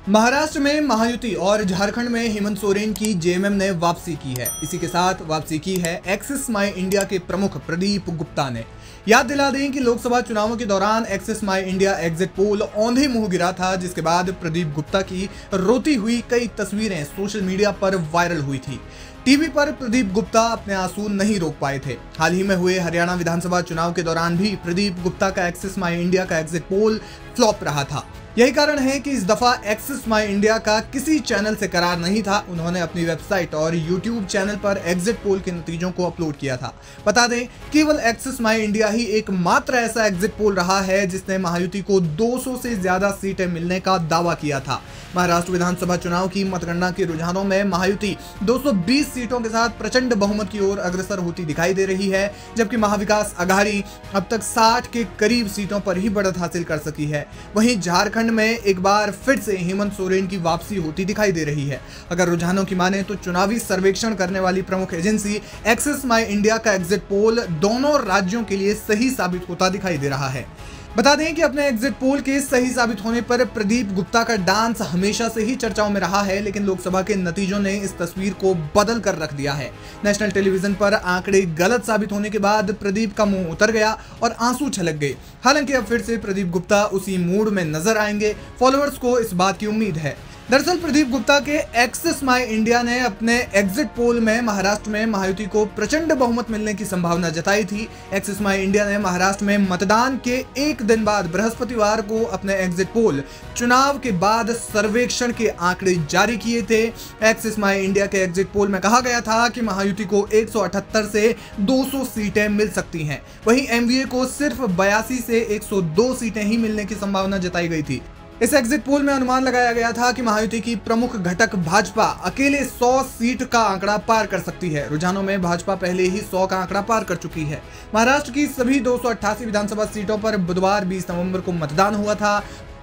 महाराष्ट्र में महायुति और झारखंड में हेमंत सोरेन की जेएमएम ने वापसी की है। इसी के साथ वापसी की है एक्सिस माई इंडिया के प्रमुख प्रदीप गुप्ता ने। याद दिला दें कि लोकसभा चुनावों के दौरान एक्सिस माई इंडिया एग्जिट पोल औंधे मुंह गिरा था, जिसके बाद प्रदीप गुप्ता की रोती हुई कई तस्वीरें सोशल मीडिया पर वायरल हुई थी। टीवी पर प्रदीप गुप्ता अपने आंसू नहीं रोक पाए थे। हाल ही में हुए हरियाणा विधानसभा चुनाव के दौरान भी प्रदीप गुप्ता का एक्सिस माई इंडिया का एग्जिट पोल फ्लॉप रहा था। यही कारण है कि इस दफा एक्सिस माई इंडिया का किसी चैनल से करार नहीं था। उन्होंने अपनी वेबसाइट और यूट्यूब चैनल पर एग्जिट पोल के नतीजों को अपलोड किया था। बता दें, केवल एक्सिस माई इंडिया ही एकमात्र ऐसा एग्जिट पोल रहा है जिसने महायुति को 200 से ज्यादा सीटें मिलने का दावा किया था। महाराष्ट्र विधानसभा चुनाव की मतगणना के रुझानों में महायुति 220 सीटों के साथ प्रचंड बहुमत की ओर अग्रसर होती दिखाई दे रही है, जबकि महाविकास आघाड़ी अब तक 60 के करीब सीटों पर ही बढ़त हासिल कर सकी है। वहीं झारखंड में एक बार फिर से हेमंत सोरेन की वापसी होती दिखाई दे रही है। अगर रुझानों की माने तो चुनावी सर्वेक्षण करने वाली प्रमुख एजेंसी एक्सिस माई इंडिया का एग्जिट पोल दोनों राज्यों के लिए सही साबित होता दिखाई दे रहा है। बता दें कि अपने एग्जिट पोल के सही साबित होने पर प्रदीप गुप्ता का डांस हमेशा से ही चर्चाओं में रहा है, लेकिन लोकसभा के नतीजों ने इस तस्वीर को बदल कर रख दिया है। नेशनल टेलीविजन पर आंकड़े गलत साबित होने के बाद प्रदीप का मुंह उतर गया और आंसू छलक गए। हालांकि अब फिर से प्रदीप गुप्ता उसी मूड में नजर आएंगे। फॉलोअर्स को इस बात की उम्मीद है। दरअसल प्रदीप गुप्ता के एक्सिस माई इंडिया ने अपने एग्जिट पोल में महाराष्ट्र में महायुति को प्रचंड बहुमत मिलने की संभावना जताई थी। एक्सिस माई इंडिया ने महाराष्ट्र में मतदान के एक दिन बाद बृहस्पतिवार को अपने एग्जिट पोल चुनाव के बाद सर्वेक्षण के आंकड़े जारी किए थे। एक्सिस माई इंडिया के एग्जिट पोल में कहा गया था कि महायुति को 178 से 200 सीटें मिल सकती हैं। वहीं एमवीए को सिर्फ 82 से 102 सीटें ही मिलने की संभावना जताई गई थी। इस एग्जिट पोल में अनुमान लगाया गया था कि महायुति की प्रमुख घटक भाजपा अकेले 100 सीट का आंकड़ा पार कर सकती है। रुझानों में भाजपा पहले ही 100 का आंकड़ा पार कर चुकी है। महाराष्ट्र की सभी 288 विधानसभा सीटों पर बुधवार 20 नवंबर को मतदान हुआ था।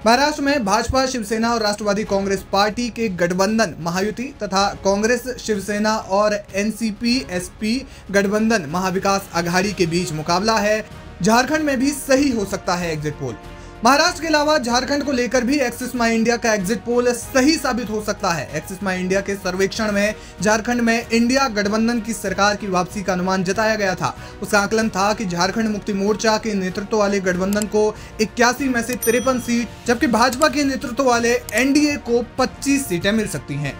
महाराष्ट्र में भाजपा, शिवसेना और राष्ट्रवादी कांग्रेस पार्टी के गठबंधन महायुति तथा कांग्रेस, शिवसेना और एनसीपी एसपी गठबंधन महाविकास आघाड़ी के बीच मुकाबला है। झारखंड में भी सही हो सकता है एग्जिट पोल। महाराष्ट्र के अलावा झारखंड को लेकर भी एक्सिस माई इंडिया का एग्जिट पोल सही साबित हो सकता है। एक्सिस माई इंडिया के सर्वेक्षण में झारखंड में इंडिया गठबंधन की सरकार की वापसी का अनुमान जताया गया था। उसका आकलन था कि झारखंड मुक्ति मोर्चा के नेतृत्व वाले गठबंधन को 81 में से 53 सीट, जबकि भाजपा के नेतृत्व वाले एनडीए को 25 सीटें मिल सकती हैं।